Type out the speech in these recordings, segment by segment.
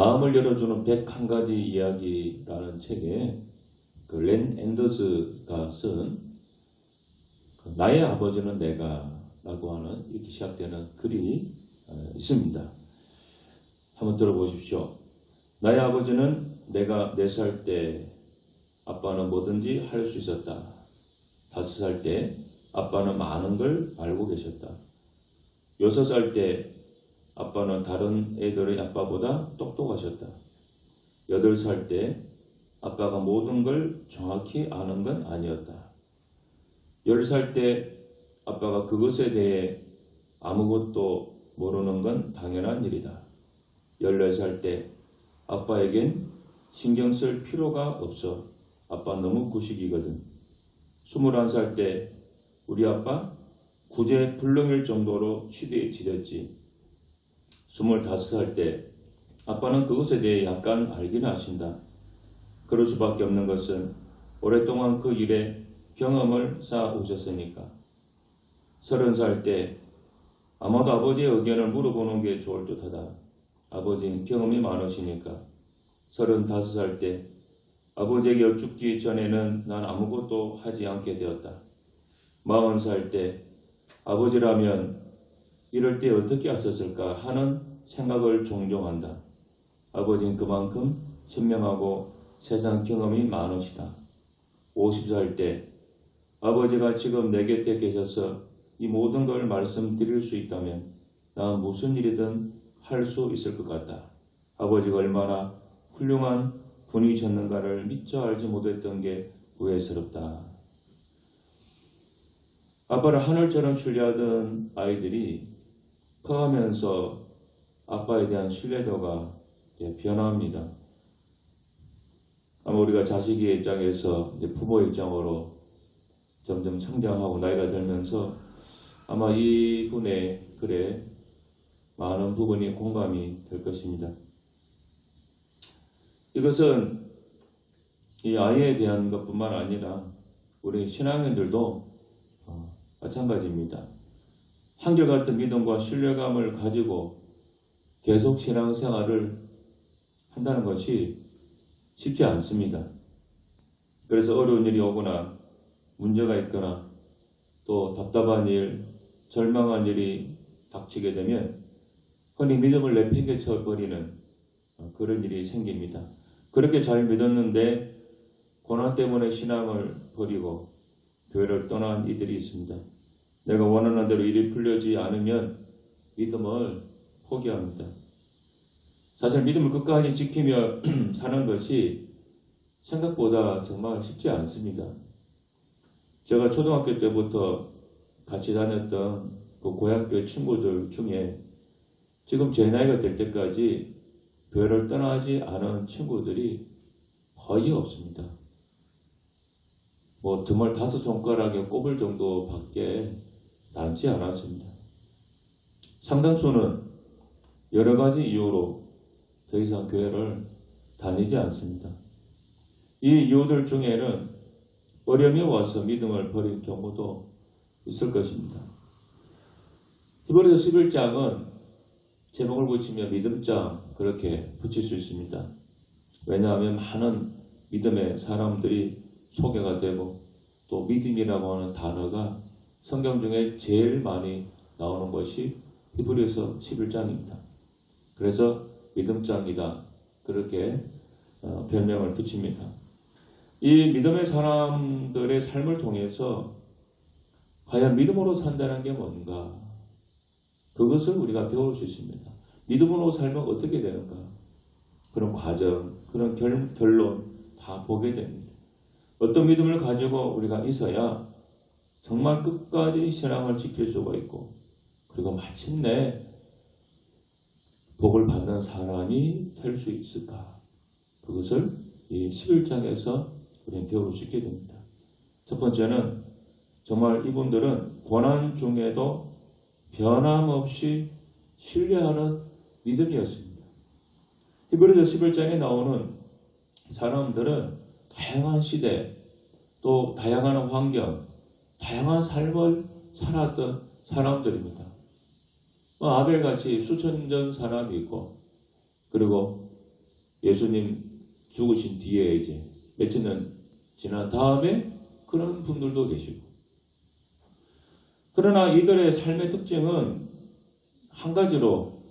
마음을 열어주는 101가지 이야기라는 책에 렌 앤더스가 쓴 나의 아버지는 내가 라고 하는 이렇게 시작되는 글이 있습니다. 한번 들어보십시오. 나의 아버지는 내가 4살 때 아빠는 뭐든지 할 수 있었다. 5살 때 아빠는 많은 걸 알고 계셨다. 6살 때 아빠는 다른 애들의 아빠보다 똑똑하셨다. 8살 때 아빠가 모든 걸 정확히 아는 건 아니었다. 10살 때 아빠가 그것에 대해 아무것도 모르는 건 당연한 일이다. 14살 때 아빠에겐 신경 쓸 필요가 없어. 아빠 너무 구식이거든. 21살 때 우리 아빠 구제불능일 정도로 시대에 지렸지. 25살 때 아빠는 그것에 대해 약간 알긴 하신다. 그럴 수밖에 없는 것은 오랫동안 그 일에 경험을 쌓아 오셨으니까. 30살 때 아마도 아버지의 의견을 물어보는 게 좋을 듯하다. 아버지는 경험이 많으시니까. 35살 때 아버지에게 여쭙기 전에는 난 아무것도 하지 않게 되었다. 40살 때 아버지라면 이럴 때 어떻게 하셨을까 하는 생각을 종종 한다. 아버지는 그만큼 현명하고 세상 경험이 많으시다. 50살 때 아버지가 지금 내 곁에 계셔서 이 모든 걸 말씀드릴 수 있다면 난 무슨 일이든 할 수 있을 것 같다. 아버지가 얼마나 훌륭한 분이셨는가를 미처 알지 못했던 게 후회스럽다. 아빠를 하늘처럼 신뢰하던 아이들이 커가면서 아빠에 대한 신뢰도가 변합니다. 아마 우리가 자식의 입장에서 부모의 입장으로 점점 성장하고 나이가 들면서 아마 이분의 글에 많은 부분이 공감이 될 것입니다. 이것은 이 아이에 대한 것뿐만 아니라 우리 신앙인들도 마찬가지입니다. 한결같은 믿음과 신뢰감을 가지고 계속 신앙생활을 한다는 것이 쉽지 않습니다. 그래서 어려운 일이 오거나 문제가 있거나 또 답답한 일, 절망한 일이 닥치게 되면 흔히 믿음을 내팽개쳐 버리는 그런 일이 생깁니다. 그렇게 잘 믿었는데 고난 때문에 신앙을 버리고 교회를 떠난 이들이 있습니다. 내가 원하는 대로 일이 풀려지지 않으면 믿음을 포기합니다. 사실 믿음을 끝까지 지키며 사는 것이 생각보다 정말 쉽지 않습니다. 제가 초등학교 때부터 같이 다녔던 그 고향교회 친구들 중에 지금 제 나이가 될 때까지 교회를 떠나지 않은 친구들이 거의 없습니다. 드물 5손가락에 꼽을 정도밖에 남지 않았습니다. 상당수는 여러 가지 이유로 더 이상 교회를 다니지 않습니다. 이 이유들 중에는 어려움이 와서 믿음을 버린 경우도 있을 것입니다. 히브리서 11장은 제목을 붙이면 믿음장 그렇게 붙일 수 있습니다. 왜냐하면 많은 믿음의 사람들이 소개가 되고 또 믿음이라고 하는 단어가 성경 중에 제일 많이 나오는 것이 히브리서 11장입니다. 그래서 믿음장이다 그렇게 별명을 붙입니다. 이 믿음의 사람들의 삶을 통해서 과연 믿음으로 산다는 게 뭔가 그것을 우리가 배울 수 있습니다. 믿음으로 살면 어떻게 되는가 그런 과정, 그런 결론 다 보게 됩니다. 어떤 믿음을 가지고 우리가 있어야 정말 끝까지 신앙을 지킬 수가 있고 그리고 마침내 복을 받는 사람이 될 수 있을까? 그것을 이 11장에서 우리는 배울 수 있게 됩니다. 첫 번째는 정말 이분들은 고난 중에도 변함없이 신뢰하는 믿음이었습니다. 히브리서 11장에 나오는 사람들은 다양한 시대, 또 다양한 환경, 다양한 삶을 살았던 사람들입니다. 아벨같이 수천 년 사람이 있고 그리고 예수님 죽으신 뒤에 이제 몇천 년 지난 다음에 그런 분들도 계시고. 그러나 이들의 삶의 특징은 한 가지로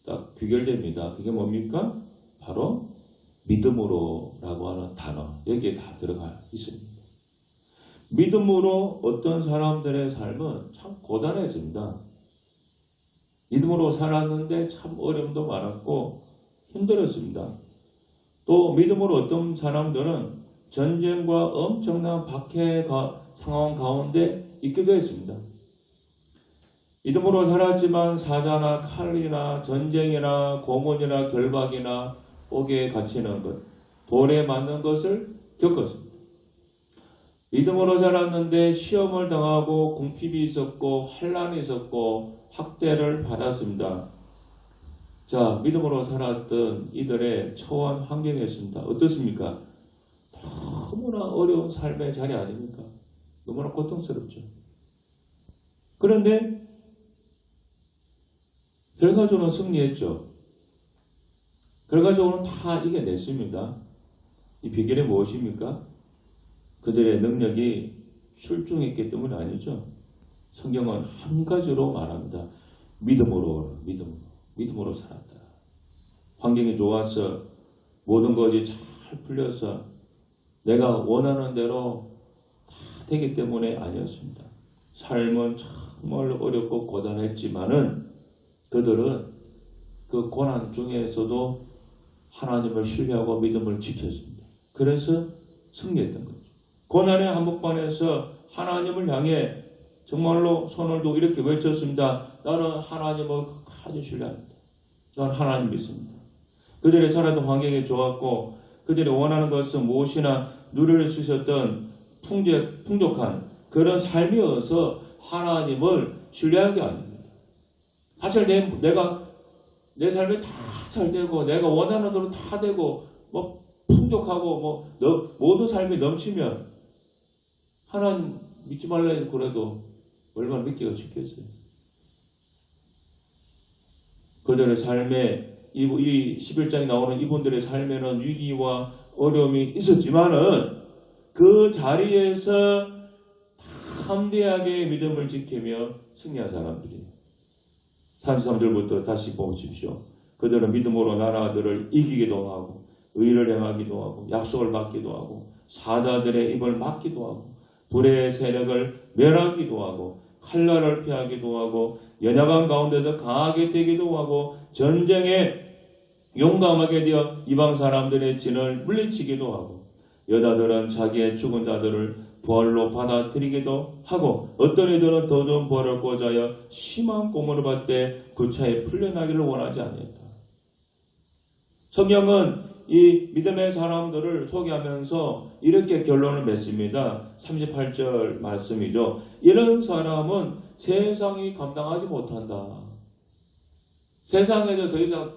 딱 귀결됩니다. 그게 뭡니까? 바로 믿음으로라고 하는 단어, 여기에 다 들어가 있습니다. 믿음으로 어떤 사람들의 삶은 참 고단했습니다. 믿음으로 살았는데 참 어려움도 많았고 힘들었습니다. 또 믿음으로 어떤 사람들은 전쟁과 엄청난 박해 상황 가운데 있기도 했습니다. 믿음으로 살았지만 사자나 칼이나 전쟁이나 고문이나 결박이나 옥에 갇히는 것, 돌에 맞는 것을 겪었습니다. 믿음으로 살았는데 시험을 당하고 궁핍이 있었고 환난이 있었고 학대를 받았습니다. 자, 믿음으로 살았던 이들의 처한 환경이었습니다. 어떻습니까? 너무나 어려운 삶의 자리 아닙니까? 너무나 고통스럽죠. 그런데 결과적으로 승리했죠. 결과적으로는 다 이겨냈습니다. 이 비결이 무엇입니까? 그들의 능력이 출중했기 때문이 아니죠. 성경은 한 가지로 말합니다. 믿음으로 살았다. 환경이 좋아서 모든 것이 잘 풀려서 내가 원하는 대로 다 되기 때문에 아니었습니다. 삶은 정말 어렵고 고단했지만은 그들은 그 고난 중에서도 하나님을 신뢰하고 믿음을 지켰습니다. 그래서 승리했던 거죠. 고난의 한복판에서 하나님을 향해 정말로 손을 들고 이렇게 외쳤습니다. 나는 하나님을 끝까지 신뢰합니다. 나는 하나님 믿습니다. 그들의 살았던 환경이 좋았고 그들이 원하는 것은 무엇이나 누릴 수 있었던 풍족한 그런 삶이어서 하나님을 신뢰한 게 아닙니다. 사실 내가 내 삶이 다 잘 되고 내가 원하는 대로 다 되고 뭐 풍족하고 모든 삶이 넘치면 하나님 믿지 말라 그래도 얼마나 믿기가 쉽겠어요. 그들의 삶에 이 11장에 나오는 이분들의 삶에는 위기와 어려움이 있었지만은 그 자리에서 담대하게 믿음을 지키며 승리한 사람들이에요. 33절부터 다시 보십시오. 그들은 믿음으로 나라들을 이기기도 하고 의를 행하기도 하고 약속을 받기도 하고 사자들의 입을 막기도 하고 불의 세력을 멸하기도 하고 칼날을 피하기도 하고 연약한 가운데서 강하게 되기도 하고 전쟁에 용감하게 되어 이방 사람들의 진을 물리치기도 하고 여자들은 자기의 죽은 자들을 부활로 받아들이기도 하고 어떤 이들은 더 좋은 부활을 꽂아여 심한 고문을 받되 그 차에 풀려나기를 원하지 아니했다. 성경은 이 믿음의 사람들을 소개하면서 이렇게 결론을 맺습니다. 38절 말씀이죠. 이런 사람은 세상이 감당하지 못한다. 세상에서 더 이상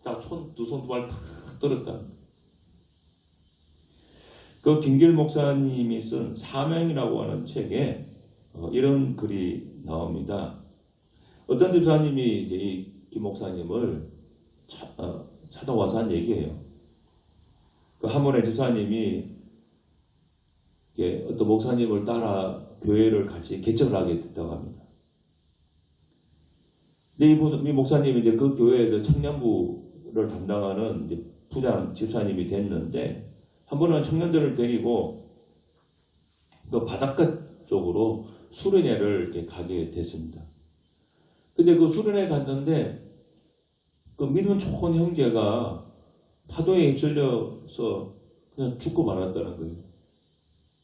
두 손 두 발 다 떨었다. 그 김길 목사님이 쓴 사명이라고 하는 책에 이런 글이 나옵니다. 어떤 집사님이 이제 이 김 목사님을 찾아와서 한 얘기예요. 그 한 번의 집사님이 어떤 목사님을 따라 교회를 같이 개척을 하게 됐다고 합니다. 근데 이 목사님이 이제 그 교회에서 청년부를 담당하는 이제 부장 집사님이 됐는데 한 번은 청년들을 데리고 그 바닷가 쪽으로 수련회를 이렇게 가게 됐습니다. 근데 그 수련회 갔는데 그 믿음 좋은 형제가 파도에 휩쓸려서 그냥 죽고 말았다는 거예요.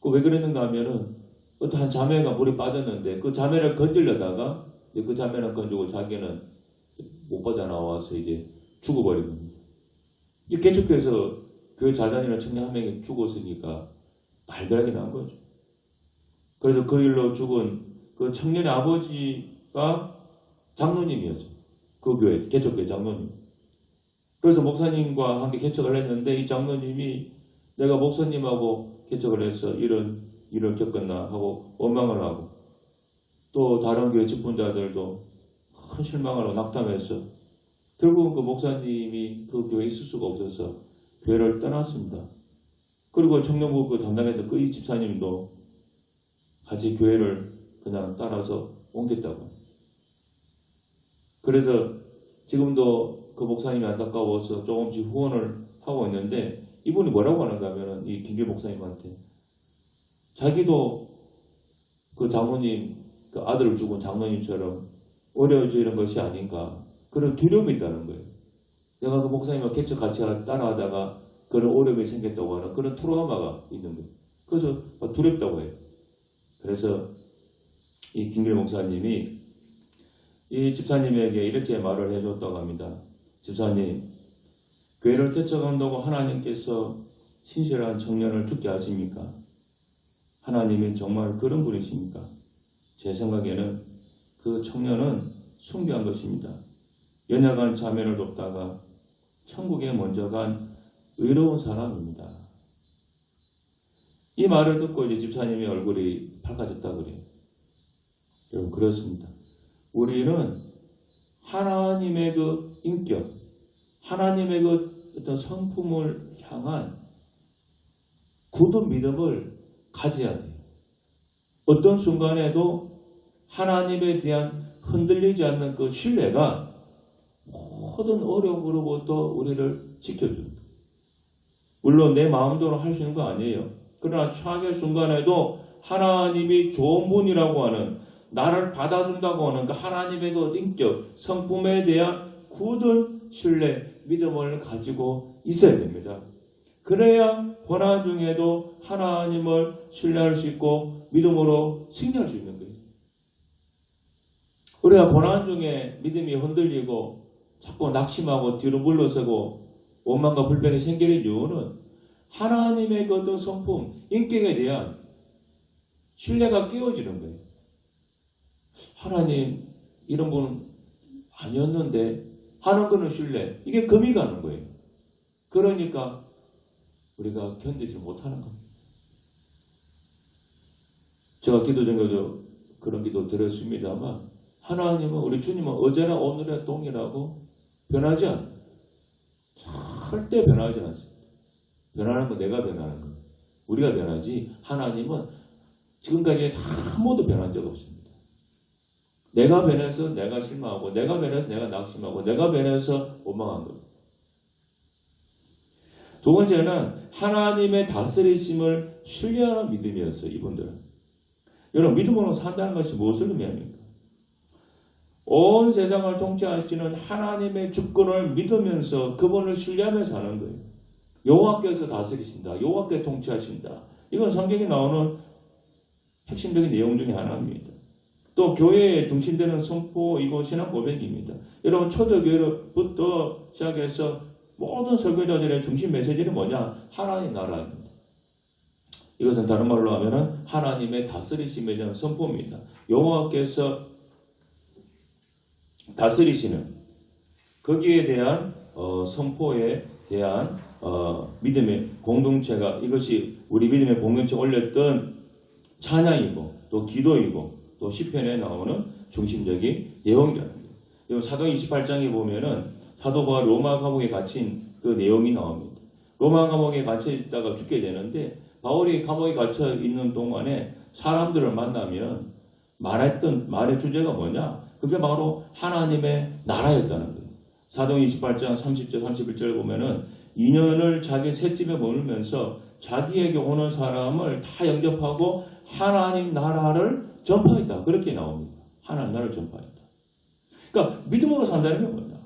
그 왜 그랬는가 하면은 어떤 한 자매가 물에 빠졌는데 그 자매를 건지려다가 그 자매는 건지고 자기는 못 빠져나와서 이제 죽어버린 겁니다. 이 개척교회에서 교회 잘 다니는 청년 한 명이 죽었으니까 발별하게 난 거죠. 그래서 그 일로 죽은 그 청년의 아버지가 장로님이었죠. 그 교회, 개척교회 장로님. 그래서 목사님과 함께 개척을 했는데 이 장로님이 내가 목사님하고 개척을 해서 이런 일을 겪었나 하고 원망을 하고 또 다른 교회 직분자들도 큰 실망을 하고 낙담해서 결국은 그 목사님이 그 교회에 있을 수가 없어서 교회를 떠났습니다. 그리고 청년부 그 담당했던 그 이 집사님도 같이 교회를 그냥 따라서 옮겼다고. 그래서 지금도 그 목사님이 안타까워서 조금씩 후원을 하고 있는데 이분이 뭐라고 하는가 하면은 이 김길 목사님한테 자기도 그 장로님 그 아들을 죽은 장로님처럼 어려워지는 것이 아닌가 그런 두려움이 있다는 거예요. 내가 그 목사님과 개척 같이 따라하다가 그런 어려움이 생겼다고 하는 그런 트라우마가 있는 거예요. 그래서 두렵다고 해요. 그래서 이 김길 목사님이 이 집사님에게 이렇게 말을 해줬다고 합니다. 집사님, 교회를 개척한다고 하나님께서 신실한 청년을 죽게 하십니까? 하나님이 정말 그런 분이십니까? 제 생각에는 그 청년은 숭배한 것입니다. 연약한 자매를 돕다가 천국에 먼저 간 의로운 사람입니다. 이 말을 듣고 이제 집사님의 얼굴이 밝아졌다 그래요. 여러분 그렇습니다. 우리는 하나님의 그 인격, 하나님의 그 어떤 성품을 향한 굳은 믿음을 가져야 돼요. 어떤 순간에도 하나님에 대한 흔들리지 않는 그 신뢰가 모든 어려움으로부터 우리를 지켜줍니다. 물론 내 마음대로 할 수 있는 거 아니에요. 그러나 최악의 순간에도 하나님이 좋은 분이라고 하는 나를 받아준다고 하는 그 하나님의 그 인격, 성품에 대한 굳은 신뢰, 믿음을 가지고 있어야 됩니다. 그래야 고난 중에도 하나님을 신뢰할 수 있고 믿음으로 승리할 수 있는 거예요. 우리가 고난 중에 믿음이 흔들리고 자꾸 낙심하고 뒤로 물러서고 원망과 불평이 생기는 이유는 하나님의 그 어떤 성품, 인격에 대한 신뢰가 깨어지는 거예요. 하나님 이런 분은 아니었는데 하는 거는 신뢰. 이게 금이 가는 거예요. 그러니까 우리가 견디지 못하는 겁니다. 제가 기도 전에도 그런 기도 드렸습니다만 하나님은 우리 주님은 어제나 오늘의 동일하고 변하지 않아요. 절대 변하지 않습니다. 변하는 건 내가 변하는 거예요. 우리가 변하지 하나님은 지금까지 한 번도 변한 적 없습니다. 내가 변해서 내가 실망하고 내가 변해서 내가 낙심하고 내가 변해서 원망한 겁니다. 두 번째는 하나님의 다스리심을 신뢰하는 믿음이었어요. 이분들은. 여러분 믿음으로 산다는 것이 무엇을 의미합니까? 온 세상을 통치하시는 하나님의 주권을 믿으면서 그분을 신뢰하면서 사는 거예요. 여호와께서 다스리신다. 여호와께 통치하신다. 이건 성경에 나오는 핵심적인 내용 중에 하나입니다. 또 교회에 중심되는 선포이고 신앙 고백입니다. 여러분 초대교회부터 시작해서 모든 설교자들의 중심 메시지는 뭐냐? 하나님 나라입니다. 이것은 다른 말로 하면 하나님의 다스리심에 대한 선포입니다. 여호와께서 다스리시는 거기에 대한 선포에 대한 믿음의 공동체가 이것이 우리 믿음의 공동체에 올렸던 찬양이고 또 기도이고 또 시편에 나오는 중심적인 내용이라는 거예요. 사도행 28장에 보면은 사도가 로마 감옥에 갇힌 그 내용이 나옵니다. 로마 감옥에 갇혀 있다가 죽게 되는데 바울이 감옥에 갇혀 있는 동안에 사람들을 만나면 말했던 말의 주제가 뭐냐? 그게 바로 하나님의 나라였다는 거예요. 사도행 28장 30절 31절 보면은 2년을 자기 셋집에 머물면서 자기에게 오는 사람을 다 영접하고 하나님 나라를 전파했다. 그렇게 나옵니다. 하나님 나라를 전파했다. 그러니까 믿음으로 산다는 게 뭐냐?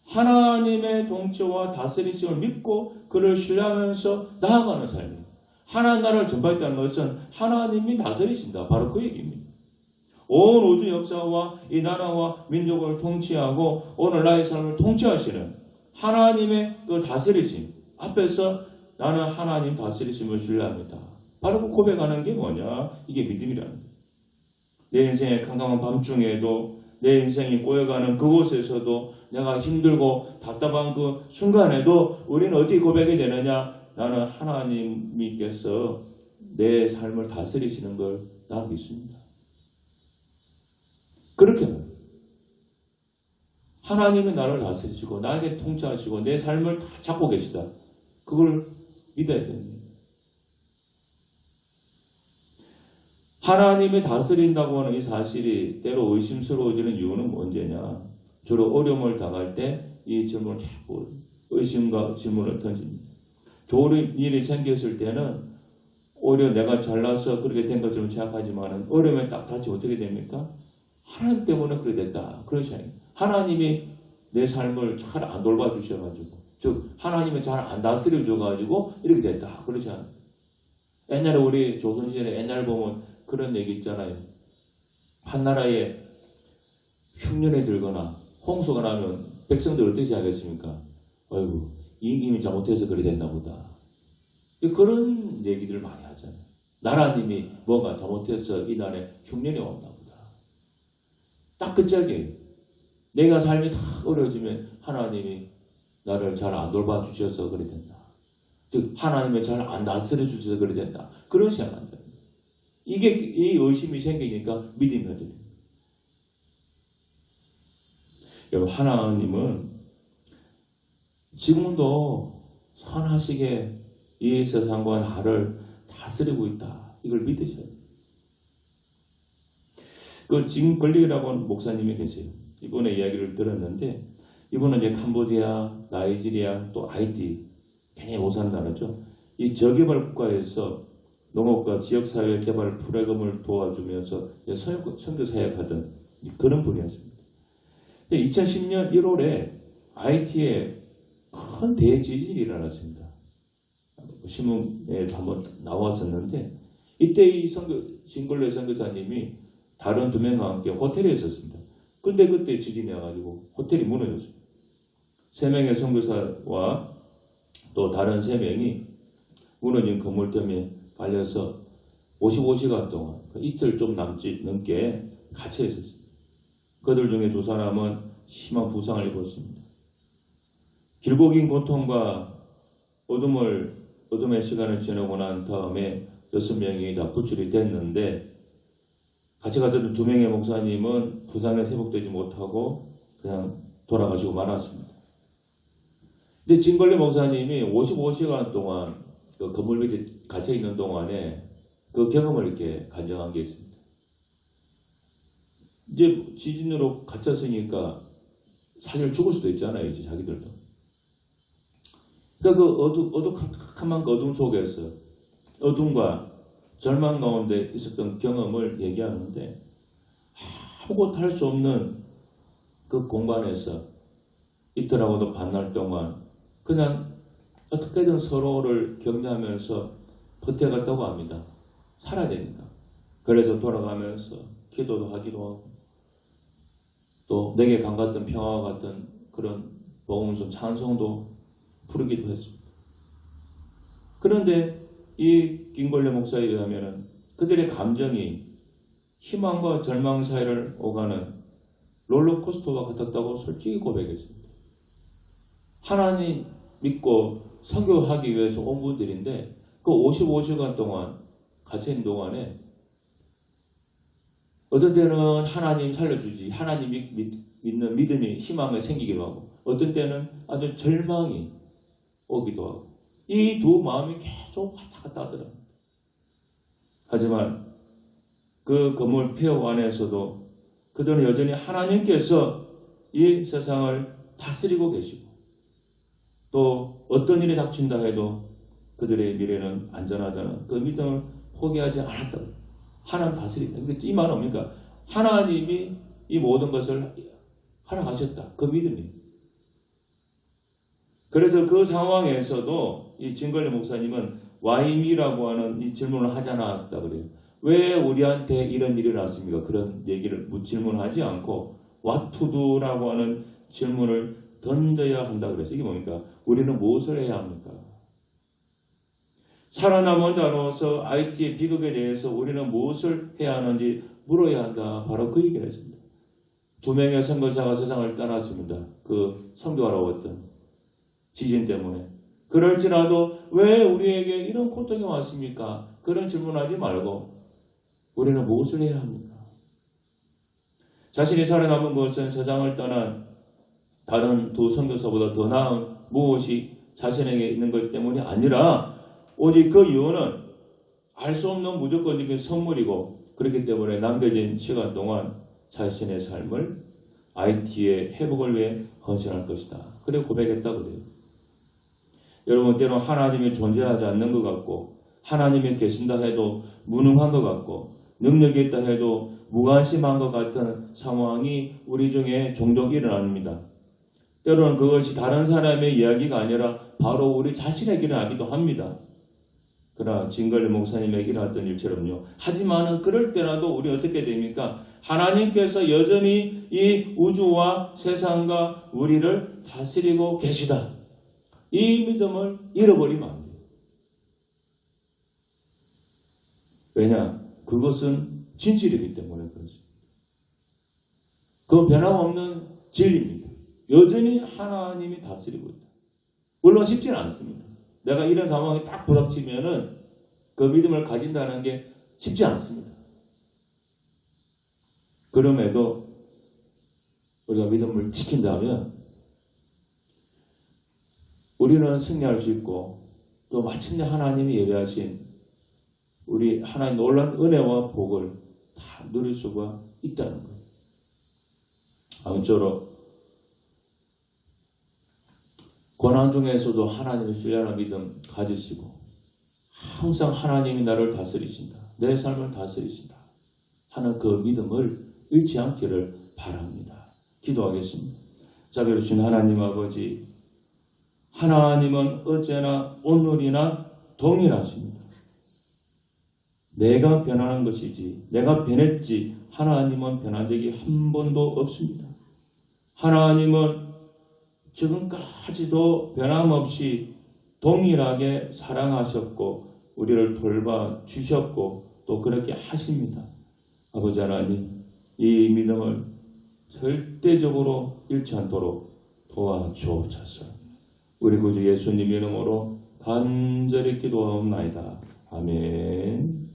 하나님의 통치와 다스리심을 믿고 그를 신뢰하면서 나아가는 삶이에요. 하나님 나라를 전파했다는 것은 하나님이 다스리신다. 바로 그 얘기입니다. 온 우주 역사와 이 나라와 민족을 통치하고 오늘 나의 삶을 통치하시는 하나님의 그 다스리심 앞에서 나는 하나님 다스리심을 신뢰합니다. 바로 그 고백하는 게 뭐냐? 이게 믿음이라는 거예요. 내 인생의 캄캄한 밤중에도 내 인생이 꼬여가는 그곳에서도 내가 힘들고 답답한 그 순간에도 우리는 어떻게 고백이 되느냐? 나는 하나님께서 내 삶을 다스리시는 걸 나 믿습니다. 그렇게 하나님이 나를 다스리시고 나에게 통치하시고 내 삶을 다 잡고 계시다. 그걸 믿어야 됩니다. 하나님이 다스린다고 하는 이 사실이 때로 의심스러워지는 이유는 언제냐? 주로 어려움을 당할 때 이 질문을 자꾸 의심과 질문을 던집니다. 좋은 일이 생겼을 때는 오히려 내가 잘나서 그렇게 된 것처럼 생각하지만 어려움에 딱 다시 어떻게 됩니까? 하나님 때문에 그렇게 됐다. 그렇지 않아요. 하나님이 내 삶을 잘 안 돌봐주셔가지고, 즉 하나님이 잘 안 다스려 줘가지고 이렇게 됐다. 그렇지 않아요. 옛날에 우리 조선시절에 옛날 보면 그런 얘기 있잖아요. 한 나라에 흉년이 들거나 홍수가 나면 백성들 어떻게 하겠습니까? 아이고 임금이 잘못해서 그래 됐나 보다. 그런 얘기들을 많이 하잖아요. 나라님이 뭔가 잘못해서 이 나라에 흉년이 왔나 보다. 딱 그 짝이에요. 내가 삶이 다 어려워지면 하나님이 나를 잘 안 돌봐 주셔서 그래 된다. 즉 하나님이 잘 안 다스려 주셔서 그래 된다. 그런 생각 안 돼요. 이게 이 의심이 생기니까 믿음이 됩니다. 여러분 하나님은 지금도 선하시게 이 세상과 나를 다스리고 있다. 이걸 믿으셔야 돼요. 그 지금 걸리라고 하는 목사님이 계세요. 이번에 이야기를 들었는데 이분은 이제 캄보디아, 나이지리아, 또 하이티 굉장히 오산 나라죠. 이 저개발 국가에서 농업과 지역사회 개발 프로그램을 도와주면서 선교 사역하던 그런 분이었습니다. 2010년 1월에 하이티에 큰 대지진이 일어났습니다. 신문에 한번 나왔었는데 이때 이 진걸레 선교사님이 다른 2명과 함께 호텔에 있었습니다. 근데 그때 지진이 와가지고 호텔이 무너졌습니다. 3명의 선교사와 또 다른 3명이 무너진 건물 때문에 갈려서 55시간 동안 이틀 좀 넘게 갇혀 있었습니다. 그들 중에 2사람은 심한 부상을 입었습니다. 길고 긴 고통과 어둠의 시간을 지나고 난 다음에 6명이 다 구출이 됐는데 같이 갔던 2명의 목사님은 부상에 회복되지 못하고 그냥 돌아가시고 말았습니다. 근데 진걸레 목사님이 55시간 동안 그 건물 밑에 갇혀 있는 동안에 그 경험을 이렇게 간증한 게 있습니다. 이제 지진으로 갇혔으니까 사실 죽을 수도 있잖아요, 이제 자기들도. 그러니까 그 어두컴컴한 어둠 속에서 어둠과 절망 가운데 있었던 경험을 얘기하는데 아무것도 할 수 없는 그 공간에서 이틀하고도 반날 동안 그냥 어떻게든 서로를 격려하면서 버텨갔다고 합니다. 살아야 되니까. 그래서 돌아가면서 기도도 하기도 하고 또 내게 감같던 평화와 같은 그런 복음성 찬송도 부르기도 했습니다. 그런데 이 김걸레 목사에 의하면 그들의 감정이 희망과 절망 사이를 오가는 롤러코스터와 같았다고 솔직히 고백했습니다. 하나님 믿고 선교하기 위해서 온 분들인데 그 55시간 동안 갇혀있는 동안에 어떤 때는 하나님 살려주지 하나님 믿는 믿음이 희망이 생기기도 하고 어떤 때는 아주 절망이 오기도 하고 이 두 마음이 계속 왔다 갔다 하더라고요. 하지만 그 건물 폐허 안에서도 그들은 여전히 하나님께서 이 세상을 다스리고 계시고 또 어떤 일이 닥친다 해도 그들의 미래는 안전하다는 그 믿음을 포기하지 않았다고. 하나님 다스린다. 이 말은 뭡니까? 하나님이 이 모든 것을 허락하셨다. 그 믿음이. 그래서 그 상황에서도 이 진걸레 목사님은 와이미라고 하는 이 질문을 하지 않았다 그래요. 왜 우리한테 이런 일이 났습니까? 그런 얘기를 질문하지 않고 what to do라고 하는 질문을 던져야 한다 그랬어요. 이게 뭡니까? 우리는 무엇을 해야 합니까? 살아남은 자로서 IT의 비극에 대해서 우리는 무엇을 해야 하는지 물어야 한다. 바로 그 얘기를 했습니다. 2명의 선교사가 세상을 떠났습니다. 그 선교하러 왔던 지진 때문에. 그럴지라도 왜 우리에게 이런 고통이 왔습니까? 그런 질문하지 말고 우리는 무엇을 해야 합니까? 자신이 살아남은 것은 세상을 떠난 다른 두 선교사보다 더 나은 무엇이 자신에게 있는 것 때문이 아니라 오직 그 이유는 알 수 없는 무조건적인 선물이고 그렇기 때문에 남겨진 시간 동안 자신의 삶을 IT의 회복을 위해 헌신할 것이다. 그래 고백했다고 그래요. 여러분 때로는 하나님이 존재하지 않는 것 같고 하나님이 계신다 해도 무능한 것 같고 능력이 있다 해도 무관심한 것 같은 상황이 우리 중에 종종 일어납니다. 때로는 그것이 다른 사람의 이야기가 아니라 바로 우리 자신에게 일어나기도 합니다. 그러나 진걸레 목사님에게 일어났던 일처럼요. 하지만은 그럴 때라도 우리 어떻게 됩니까? 하나님께서 여전히 이 우주와 세상과 우리를 다스리고 계시다. 이 믿음을 잃어버리면 안 돼요. 왜냐? 그것은 진실이기 때문에 그렇습니다. 그 변함없는 진리입니다. 여전히 하나님이 다스리고 있다. 물론 쉽지는 않습니다. 내가 이런 상황에 딱 부닥치면은 그 믿음을 가진다는 게 쉽지 않습니다. 그럼에도 우리가 믿음을 지킨다면 우리는 승리할 수 있고 또 마침내 하나님이 예배하신 우리 하나님 놀라운 은혜와 복을 다 누릴 수가 있다는 거예요. 아무쪼록 고난 중에서도 하나님을 신뢰하는 믿음 가지시고 항상 하나님이 나를 다스리신다. 내 삶을 다스리신다. 하는 그 믿음을 잃지 않기를 바랍니다. 기도하겠습니다. 자비로우신 하나님 아버지, 하나님은 언제나 오늘이나 동일하십니다. 내가 변하는 것이지 내가 변했지 하나님은 변한 적이 한 번도 없습니다. 하나님은 지금까지도 변함없이 동일하게 사랑하셨고 우리를 돌봐주셨고 또 그렇게 하십니다. 아버지 하나님, 이 믿음을 절대적으로 잃지 않도록 도와주옵소서. 우리 구주 예수님 이름으로 간절히 기도하옵나이다. 아멘.